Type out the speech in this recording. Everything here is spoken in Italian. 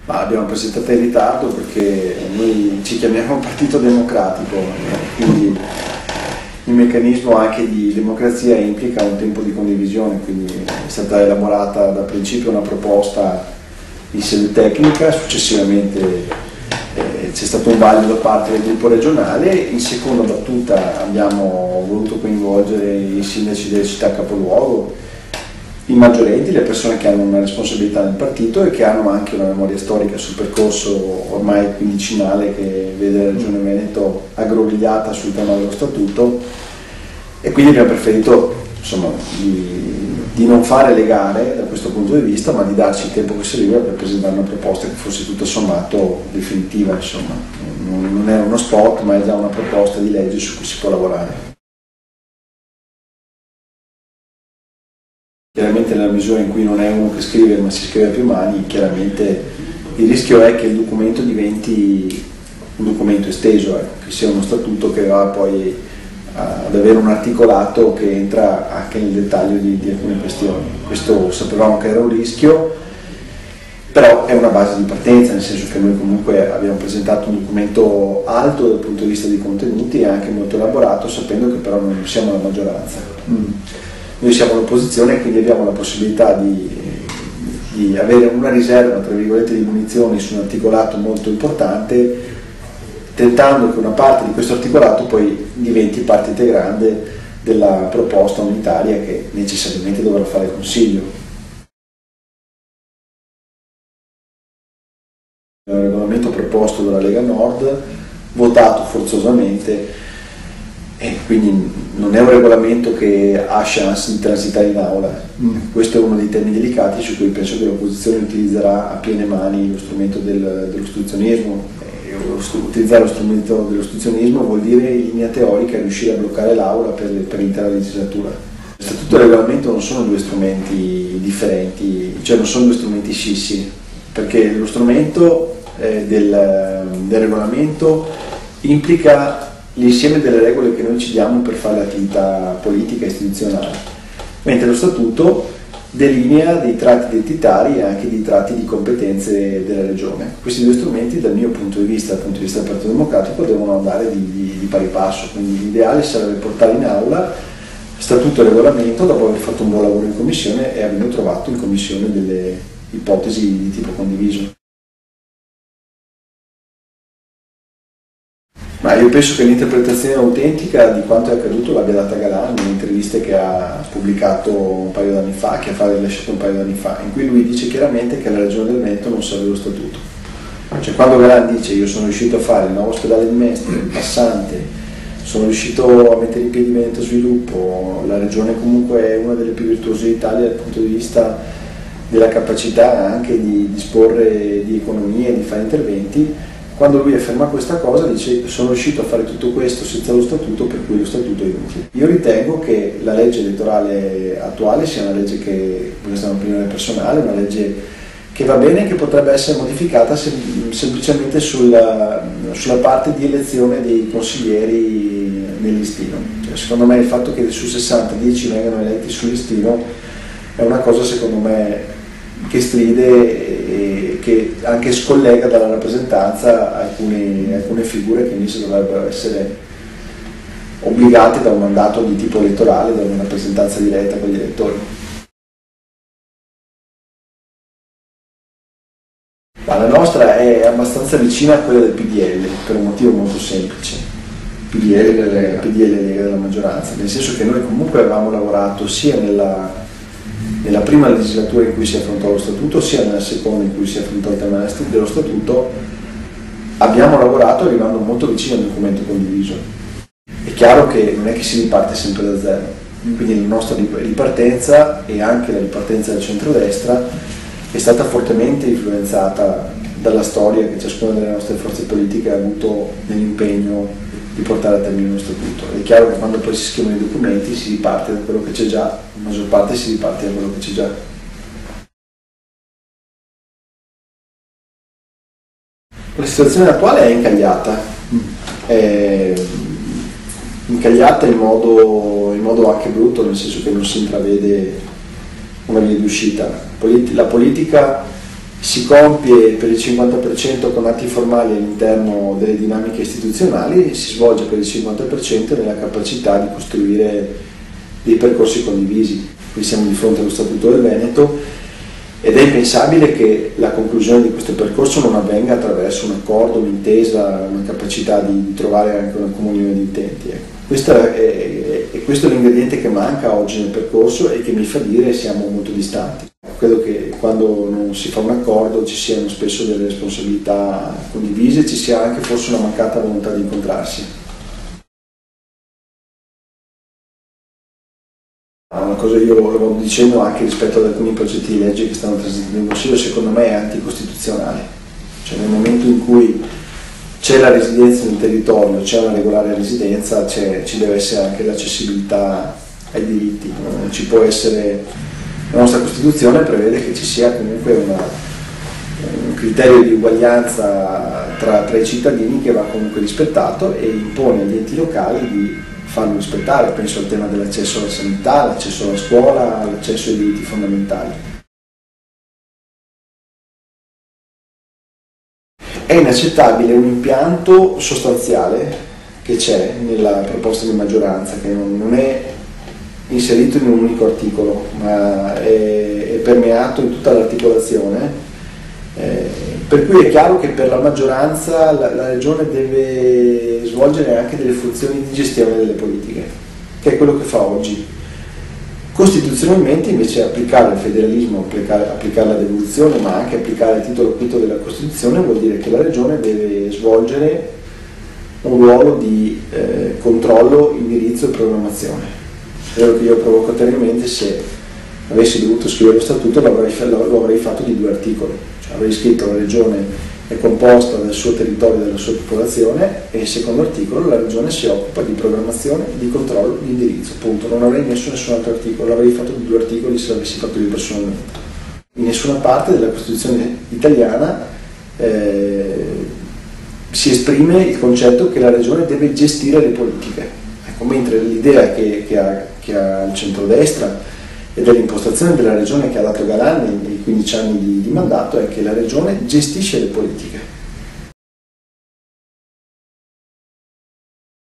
Ma l'abbiamo presentata in ritardo perché noi ci chiamiamo Partito Democratico, quindi il meccanismo anche di democrazia implica un tempo di condivisione, quindi è stata elaborata da principio una proposta in sede tecnica, successivamente c'è stato un vaglio da parte del gruppo regionale, in seconda battuta abbiamo voluto coinvolgere i sindaci delle città capoluogo, i maggiorenti, le persone che hanno una responsabilità nel partito e che hanno anche una memoria storica sul percorso ormai quindicinale che vede la Regione Veneto aggrovigliata sul tema dello statuto, e quindi abbiamo preferito insomma, di non fare le gare da questo punto di vista, ma di darci il tempo che serviva per presentare una proposta che fosse tutto sommato definitiva, insomma. Non è uno spot, ma è già una proposta di legge su cui si può lavorare. Chiaramente nella misura in cui non è uno che scrive ma si scrive a più mani, chiaramente il rischio è che il documento diventi un documento esteso, che sia uno statuto che va poi ad avere un articolato che entra anche nel dettaglio di alcune questioni. Questo sapevamo che era un rischio, però è una base di partenza, nel senso che noi comunque abbiamo presentato un documento alto dal punto di vista dei contenuti e anche molto elaborato, sapendo che però non siamo la maggioranza. Noi siamo l'opposizione e quindi abbiamo la possibilità di avere una riserva, tra virgolette, di munizioni su un articolato molto importante, tentando che una parte di questo articolato poi diventi parte integrante della proposta unitaria che necessariamente dovrà fare il Consiglio. Il regolamento proposto dalla Lega Nord, votato forzosamente, e quindi non è un regolamento che ha chance di transitare in aula. Questo è uno dei temi delicati su cui penso che l'opposizione utilizzerà a piene mani lo strumento dell'ostruzionismo. Utilizzare lo strumento dell'ostruzionismo vuol dire in linea teorica riuscire a bloccare l'aula per l'intera legislatura. Il statuto e il regolamento non sono due strumenti differenti, cioè non sono due strumenti scissi, perché lo strumento del regolamento implica l'insieme delle regole che noi ci diamo per fare l'attività politica e istituzionale, mentre lo statuto delinea dei tratti identitari e anche dei tratti di competenze della regione. Questi due strumenti, dal mio punto di vista, dal punto di vista del Partito Democratico, devono andare di pari passo, quindi l'ideale sarebbe portare in aula statuto e regolamento dopo aver fatto un buon lavoro in commissione e avendo trovato in commissione delle ipotesi di tipo condiviso. Ma io penso che l'interpretazione autentica di quanto è accaduto l'abbia data Galan nelle interviste che ha pubblicato un paio d'anni fa, che ha rilasciato un paio d'anni fa, in cui lui dice chiaramente che la Regione del Veneto non serve lo statuto. Cioè quando Galan dice io sono riuscito a fare il nuovo ospedale di Mestre, il passante, sono riuscito a mettere in piedi Veneto Sviluppo, la Regione comunque è una delle più virtuose d'Italia dal punto di vista della capacità anche di disporre di economia e di fare interventi. Quando lui afferma questa cosa dice sono riuscito a fare tutto questo senza lo statuto, per cui lo statuto è inutile. Io ritengo che la legge elettorale attuale sia una legge che, questa è un'opinione personale, una legge che va bene e che potrebbe essere modificata semplicemente sulla parte di elezione dei consiglieri nel listino. Cioè, secondo me il fatto che su 60 10 vengano eletti sul listino è una cosa secondo me che stride e che anche scollega dalla rappresentanza alcune figure che invece dovrebbero essere obbligate da un mandato di tipo elettorale, da una rappresentanza diretta con gli elettori. Ma la nostra è abbastanza vicina a quella del PDL per un motivo molto semplice. PDL Lega della maggioranza, nel senso che noi comunque avevamo lavorato sia nella prima legislatura in cui si affrontò lo statuto, sia nella seconda in cui si affrontò il tema dello statuto, abbiamo lavorato arrivando molto vicino al documento condiviso. È chiaro che non è che si riparte sempre da zero, quindi la nostra ripartenza e anche la ripartenza del centrodestra è stata fortemente influenzata dalla storia che ciascuna delle nostre forze politiche ha avuto nell'impegno di portare a termine lo statuto. È chiaro che quando poi si scrivono i documenti si riparte da quello che c'è già, in maggior parte si riparte da quello che c'è già. La situazione attuale è incagliata in modo anche brutto, nel senso che non si intravede una via di uscita. La politica si compie per il 50% con atti formali all'interno delle dinamiche istituzionali, si svolge per il 50% nella capacità di costruire dei percorsi condivisi. Qui siamo di fronte allo Statuto del Veneto ed è impensabile che la conclusione di questo percorso non avvenga attraverso un accordo, un'intesa, una capacità di trovare anche una comunione di intenti. Questo è l'ingrediente che manca oggi nel percorso e che mi fa dire che siamo molto distanti. Credo che quando non si fa un accordo ci siano spesso delle responsabilità condivise, ci sia anche forse una mancata volontà di incontrarsi. Una cosa io lo vado dicendo anche rispetto ad alcuni progetti di legge che stanno transitando in Consiglio, secondo me è anticostituzionale. Cioè nel momento in cui c'è la residenza nel territorio, c'è una regolare residenza, ci deve essere anche l'accessibilità ai diritti. Non ci può essere. La nostra Costituzione prevede che ci sia comunque un criterio di uguaglianza tra i cittadini che va comunque rispettato e impone agli enti locali di farlo rispettare. Penso al tema dell'accesso alla sanità, l'accesso alla scuola, l'accesso ai diritti fondamentali. È inaccettabile un impianto sostanziale che c'è nella proposta di maggioranza, che non è inserito in un unico articolo, ma è permeato in tutta l'articolazione, per cui è chiaro che per la maggioranza la Regione deve svolgere anche delle funzioni di gestione delle politiche, che è quello che fa oggi. Costituzionalmente invece applicare il federalismo, applicare la devoluzione, ma anche applicare il titolo V della Costituzione vuol dire che la Regione deve svolgere un ruolo di controllo, indirizzo e programmazione. Credo che io provocatoriamente, se avessi dovuto scrivere lo statuto, lo avrei fatto di 2 articoli. Cioè, avrei scritto: la regione è composta dal suo territorio e dalla sua popolazione, e il secondo articolo: la regione si occupa di programmazione, di controllo, di indirizzo. Punto. Non avrei messo nessun altro articolo, l'avrei fatto di 2 articoli se l'avessi fatto io personalmente. In nessuna parte della Costituzione italiana si esprime il concetto che la regione deve gestire le politiche. Ecco, mentre l'idea che ha il centrodestra e dell'impostazione della regione che ha dato Galan nei 15 anni di mandato è che la regione gestisce le politiche.